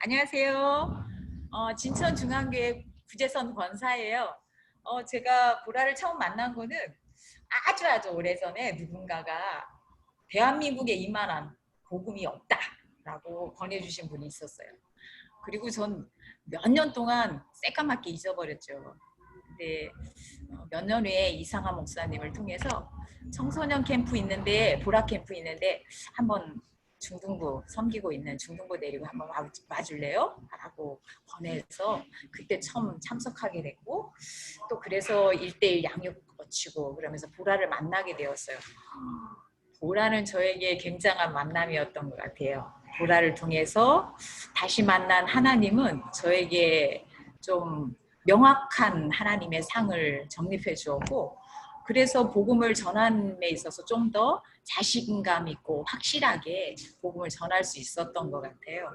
안녕하세요. 진천중앙교회 구재선 권사예요. 제가 보라를 처음 만난 거는 아주 오래전에 누군가가 대한민국에 이만한 복음이 없다라고 권해주신 분이 있었어요. 그리고 전 몇 년 동안 새까맣게 잊어버렸죠. 근데 몇 년 후에 이상한 목사님을 통해서 청소년 캠프 있는데, 보라 캠프 있는데 한번 중등부 섬기고 있는 중등부 데리고 한번 와줄래요? 라고 권해서 그때 처음 참석하게 됐고, 또 그래서 1대1 양육 거치고 그러면서 보라를 만나게 되었어요. 보라는 저에게 굉장한 만남이었던 것 같아요. 보라를 통해서 다시 만난 하나님은 저에게 좀 명확한 하나님의 상을 정립해 주었고, 그래서 복음을 전함에 있어서 좀 더 자신감 있고 확실하게 복음을 전할 수 있었던 것 같아요.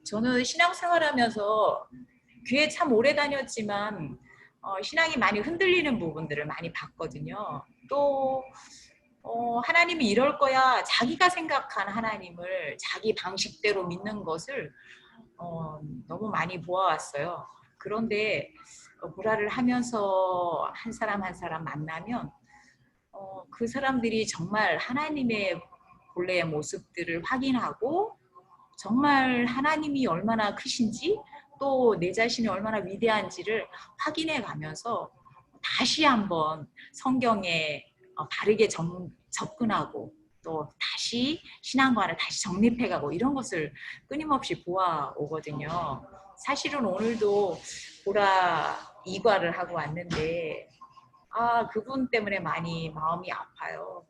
저는 신앙생활하면서 교회 참 오래 다녔지만 신앙이 많이 흔들리는 부분들을 많이 봤거든요. 또 하나님이 이럴 거야, 자기가 생각한 하나님을 자기 방식대로 믿는 것을 너무 많이 보아왔어요. 그런데 보라를 하면서 한 사람 한 사람 만나면 그 사람들이 정말 하나님의 본래의 모습들을 확인하고, 정말 하나님이 얼마나 크신지 또 내 자신이 얼마나 위대한지를 확인해 가면서 다시 한번 성경에 바르게 접근하고, 또 다시 신앙관을 다시 정립해가고, 이런 것을 끊임없이 보아오거든요. 사실은 오늘도 보라 이과를 하고 왔는데 그분 때문에 많이 마음이 아파요.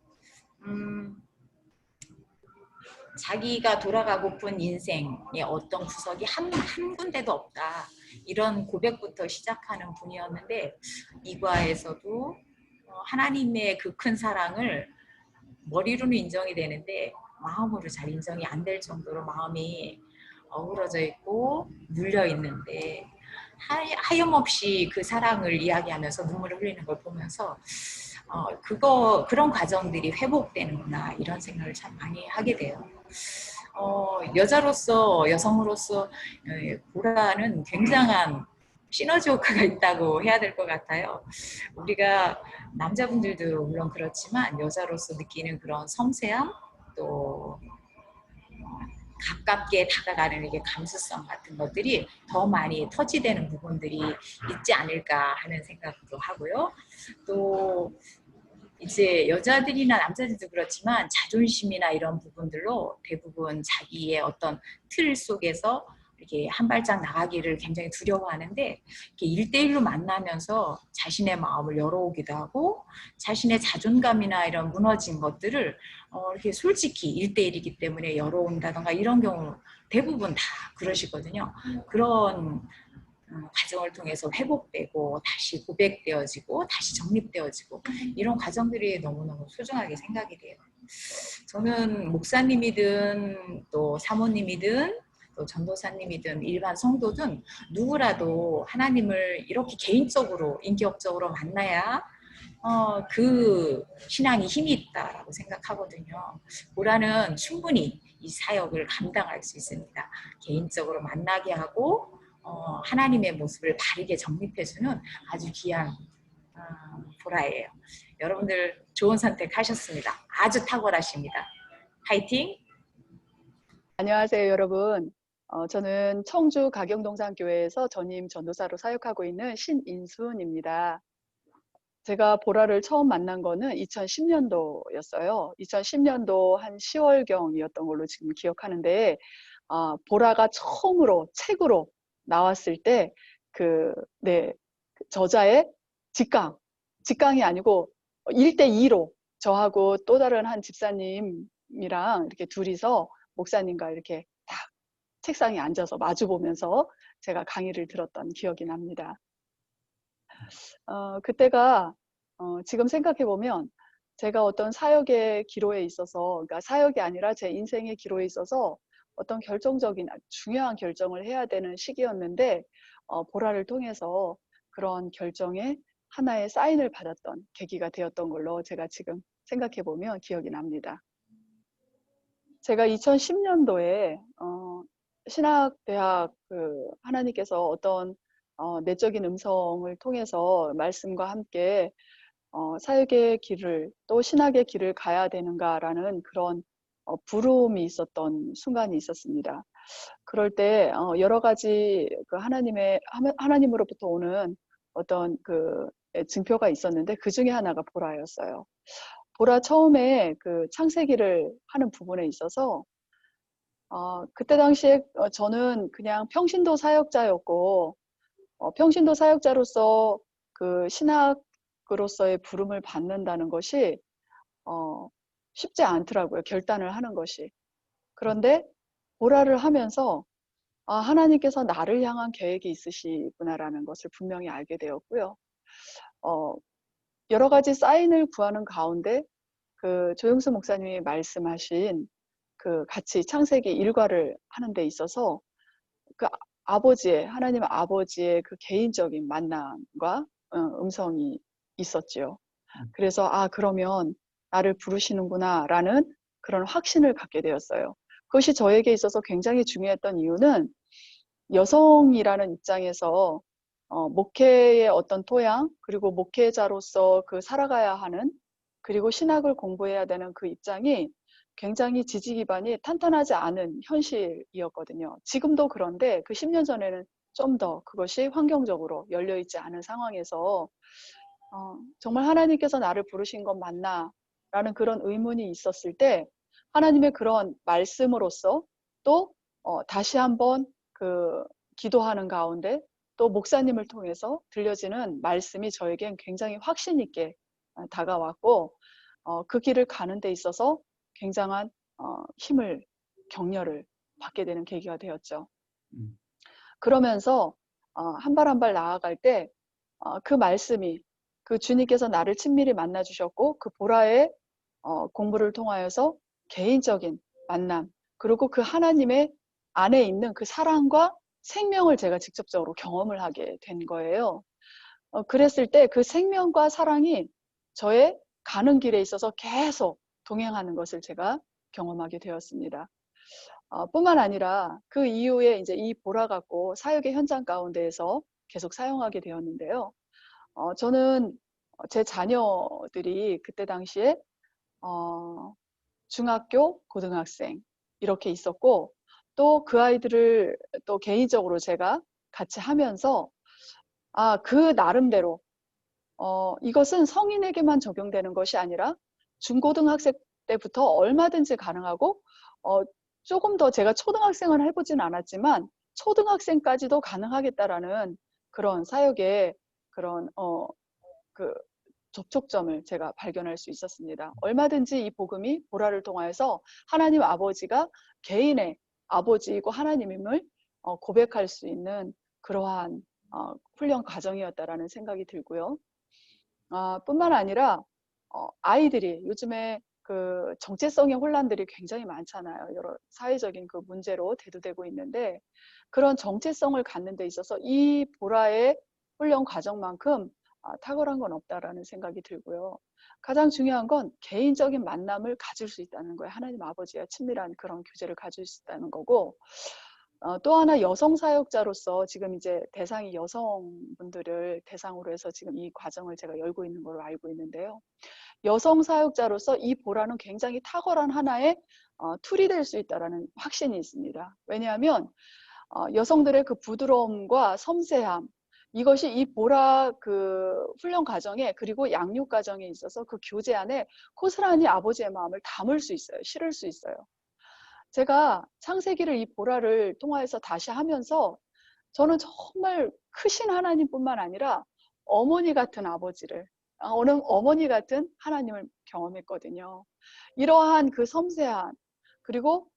자기가 돌아가고픈 인생의 어떤 구석이 한 군데도 없다, 이런 고백부터 시작하는 분이었는데, 이과에서도 하나님의 그 큰 사랑을 머리로는 인정이 되는데 마음으로 잘 인정이 안 될 정도로 마음이 어우러져 있고 눌려 있는데, 하염없이 그 사랑을 이야기하면서 눈물을 흘리는 걸 보면서 그런 과정들이 회복되는구나, 이런 생각을 참 많이 하게 돼요. 여자로서, 여성으로서 보라는 굉장한 시너지 효과가 있다고 해야 될 것 같아요. 우리가 남자분들도 물론 그렇지만 여자로서 느끼는 그런 섬세함, 또 가깝게 다가가는 이게 감수성 같은 것들이 더 많이 터치되는 부분들이 있지 않을까 하는 생각도 하고요. 또 이제 여자들이나 남자들도 그렇지만 자존심이나 이런 부분들로 대부분 자기의 어떤 틀 속에서 이렇게 한 발짝 나가기를 굉장히 두려워하는데, 이렇게 1대1로 만나면서 자신의 마음을 열어오기도 하고, 자신의 자존감이나 이런 무너진 것들을 이렇게 솔직히 1대1이기 때문에 열어온다던가, 이런 경우 대부분 다 그러시거든요. 그런 과정을 통해서 회복되고 다시 고백되어지고 다시 정립되어지고, 이런 과정들이 너무너무 소중하게 생각이 돼요. 저는 목사님이든 또 사모님이든 또 전도사님이든 일반 성도든 누구라도 하나님을 이렇게 개인적으로 인격적으로 만나야 그 신앙이 힘이 있다라고 생각하거든요. 보라는 충분히 이 사역을 감당할 수 있습니다. 개인적으로 만나게 하고 하나님의 모습을 바르게 정립해주는 아주 귀한 보라예요. 여러분들 좋은 선택하셨습니다. 아주 탁월하십니다. 파이팅! 안녕하세요, 여러분. 저는 청주 가경동산교회에서 전임 전도사로 사역하고 있는 신인순입니다. 제가 보라를 처음 만난 거는 2010년도였어요. 2010년도 한 10월경이었던 걸로 지금 기억하는데, 보라가 처음으로 책으로 나왔을 때, 저자의 직강이 아니고 1대2로 저하고 또 다른 한 집사님이랑 이렇게 둘이서 목사님과 이렇게 딱 책상에 앉아서 마주 보면서 제가 강의를 들었던 기억이 납니다. 그때가 지금 생각해 보면 제가 어떤 사역의 기로에 있어서, 그러니까 사역이 아니라 제 인생의 기로에 있어서 어떤 결정적인 중요한 결정을 해야 되는 시기였는데, 보라를 통해서 그런 결정에 하나의 사인을 받았던 계기가 되었던 걸로 제가 지금 생각해 보면 기억이 납니다. 제가 2010년도에 신학대학 하나님께서 어떤 내적인 음성을 통해서 말씀과 함께 사역의 길을 또 신학의 길을 가야 되는가라는 그런 부름이 있었던 순간이 있었습니다. 그럴 때 여러 가지 하나님으로부터 오는 어떤 증표가 있었는데 그 중에 하나가 보라였어요. 보라 처음에 창세기를 하는 부분에 있어서 그때 당시에 저는 그냥 평신도 사역자였고 평신도 사역자로서 신학으로서의 부름을 받는다는 것이 어, 쉽지 않더라고요. 결단을 하는 것이. 그런데 보라를 하면서 하나님께서 나를 향한 계획이 있으시구나라는 것을 분명히 알게 되었고요. 어, 여러 가지 사인을 구하는 가운데 조영수 목사님이 말씀하신 같이 창세기 일과를 하는 데 있어서 하나님 아버지의 개인적인 만남과 음성이 있었지요. 그래서 그러면 나를 부르시는구나라는 그런 확신을 갖게 되었어요. 그것이 저에게 있어서 굉장히 중요했던 이유는 여성이라는 입장에서 목회의 어떤 토양, 그리고 목회자로서 살아가야 하는, 그리고 신학을 공부해야 되는 그 입장이 굉장히 지지 기반이 탄탄하지 않은 현실이었거든요. 지금도 그런데 10년 전에는 좀 더 그것이 환경적으로 열려있지 않은 상황에서 정말 하나님께서 나를 부르신 건 맞나? 라는 그런 의문이 있었을 때 하나님의 그런 말씀으로써 또 다시 한번 기도하는 가운데 또 목사님을 통해서 들려지는 말씀이 저에겐 굉장히 확신 있게 다가왔고 그 길을 가는 데 있어서 굉장한 힘을 격려를 받게 되는 계기가 되었죠. 그러면서 한 발 한 발 나아갈 때 그 말씀이 주님께서 나를 친밀히 만나 주셨고 보라의 공부를 통하여서 개인적인 만남, 그리고 하나님의 안에 있는 사랑과 생명을 제가 직접적으로 경험을 하게 된 거예요. 그랬을 때 생명과 사랑이 저의 가는 길에 있어서 계속 동행하는 것을 제가 경험하게 되었습니다. 뿐만 아니라 그 이후에 이제 이 보라 갖고 사역의 현장 가운데에서 계속 사용하게 되었는데요. 저는 제 자녀들이 그때 당시에 중학교, 고등학생 이렇게 있었고 또 그 아이들을 또 개인적으로 제가 같이 하면서 나름대로 이것은 성인에게만 적용되는 것이 아니라 중고등학생 때부터 얼마든지 가능하고 조금 더 제가 초등학생을 해보진 않았지만 초등학생까지도 가능하겠다라는 그런 사역의 그런 접촉점을 제가 발견할 수 있었습니다. 얼마든지 이 복음이 보라를 통하여서 하나님 아버지가 개인의 아버지이고 하나님임을 고백할 수 있는 그러한 훈련 과정이었다라는 생각이 들고요. 뿐만 아니라 아이들이 요즘에 정체성의 혼란들이 굉장히 많잖아요. 여러 사회적인 문제로 대두되고 있는데 그런 정체성을 갖는 데 있어서 이 보라의 훈련 과정만큼 탁월한 건 없다라는 생각이 들고요. 가장 중요한 건 개인적인 만남을 가질 수 있다는 거예요. 하나님 아버지와 친밀한 그런 교제를 가질 수 있다는 거고 또 하나 여성 사역자로서 지금 이제 대상이 여성분들을 대상으로 해서 지금 이 과정을 제가 열고 있는 걸로 알고 있는데요. 여성 사역자로서 이 보라는 굉장히 탁월한 하나의 툴이 될 수 있다는 확신이 있습니다. 왜냐하면 여성들의 부드러움과 섬세함, 이것이 이 보라 훈련 과정에 그리고 양육 과정에 있어서 교제 안에 고스란히 아버지의 마음을 담을 수 있어요. 실을 수 있어요. 제가 창세기를 이 보라를 통하여서 다시 하면서 저는 정말 크신 하나님뿐만 아니라 어머니 같은 아버지를, 어머니 같은 하나님을 경험했거든요. 이러한 섬세한 그리고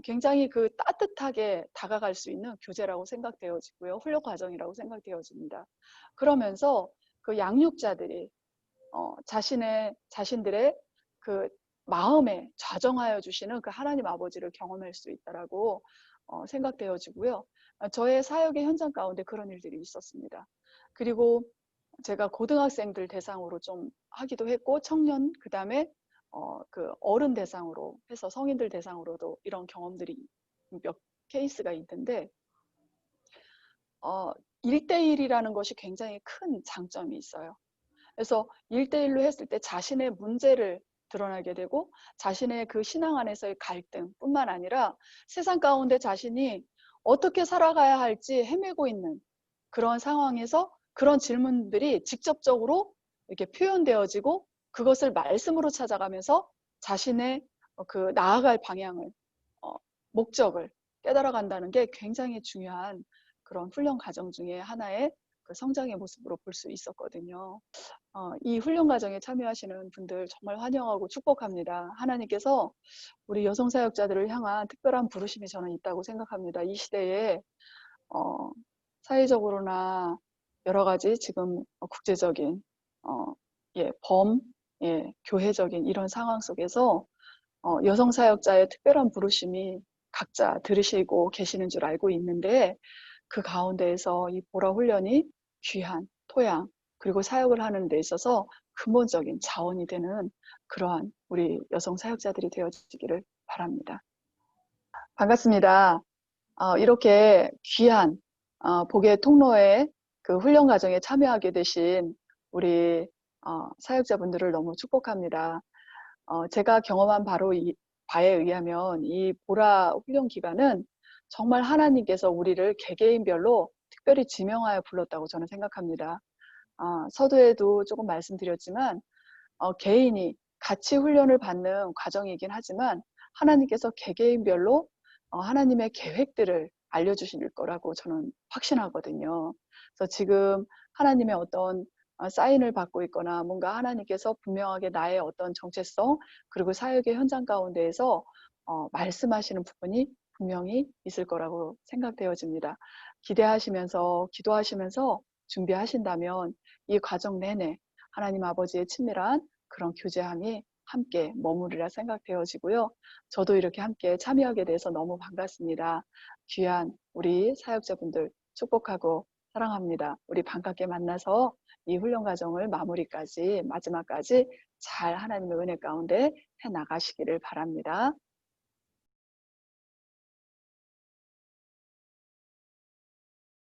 굉장히 따뜻하게 다가갈 수 있는 교제라고 생각되어지고요. 훈련 과정이라고 생각되어집니다. 그러면서 양육자들이 자신들의 마음에 좌정하여 주시는 하나님 아버지를 경험할 수 있다라고 생각되어지고요. 저의 사역의 현장 가운데 그런 일들이 있었습니다. 그리고 제가 고등학생들 대상으로 좀 하기도 했고 청년 그다음에 어른 대상으로 해서 성인들 대상으로도 이런 경험들이 몇 케이스가 있는데 1대1이라는 것이 굉장히 큰 장점이 있어요. 그래서 1대1로 했을 때 자신의 문제를 드러나게 되고 자신의 그 신앙 안에서의 갈등뿐만 아니라 세상 가운데 자신이 어떻게 살아가야 할지 헤매고 있는 그런 상황에서 그런 질문들이 직접적으로 이렇게 표현되어지고 그것을 말씀으로 찾아가면서 자신의 그 나아갈 방향을 목적을 깨달아간다는 게 굉장히 중요한 그런 훈련 과정 중에 하나의 그 성장의 모습으로 볼 수 있었거든요. 이 훈련 과정에 참여하시는 분들 정말 환영하고 축복합니다. 하나님께서 우리 여성 사역자들을 향한 특별한 부르심이 저는 있다고 생각합니다. 이 시대에 사회적으로나 여러 가지 지금 국제적인 교회적인 이런 상황 속에서 여성 사역자의 특별한 부르심이 각자 들으시고 계시는 줄 알고 있는데 그 가운데에서 이 보라 훈련이 귀한 토양 그리고 사역을 하는 데 있어서 근본적인 자원이 되는 그러한 우리 여성 사역자들이 되어지기를 바랍니다. 반갑습니다. 이렇게 귀한 복의 통로의 그 훈련 과정에 참여하게 되신 우리 사역자분들을 너무 축복합니다. 제가 경험한 바에 의하면 이 보라 훈련 기간은 정말 하나님께서 우리를 개개인별로 특별히 지명하여 불렀다고 저는 생각합니다. 서두에도 조금 말씀드렸지만 개인이 같이 훈련을 받는 과정이긴 하지만 하나님께서 개개인별로 하나님의 계획들을 알려주실 거라고 저는 확신하거든요. 그래서 지금 하나님의 어떤 사인을 받고 있거나 뭔가 하나님께서 분명하게 나의 어떤 정체성 그리고 사역의 현장 가운데에서 말씀하시는 부분이 분명히 있을 거라고 생각되어집니다. 기대하시면서 기도하시면서 준비하신다면 이 과정 내내 하나님 아버지의 친밀한 그런 교제함이 함께 머무르리라 생각되어지고요. 저도 이렇게 함께 참여하게 돼서 너무 반갑습니다. 귀한 우리 사역자분들 축복하고 사랑합니다. 우리 반갑게 만나서 이 훈련 과정을 마무리까지 마지막까지 잘 하나님의 은혜 가운데 해 나가시기를 바랍니다.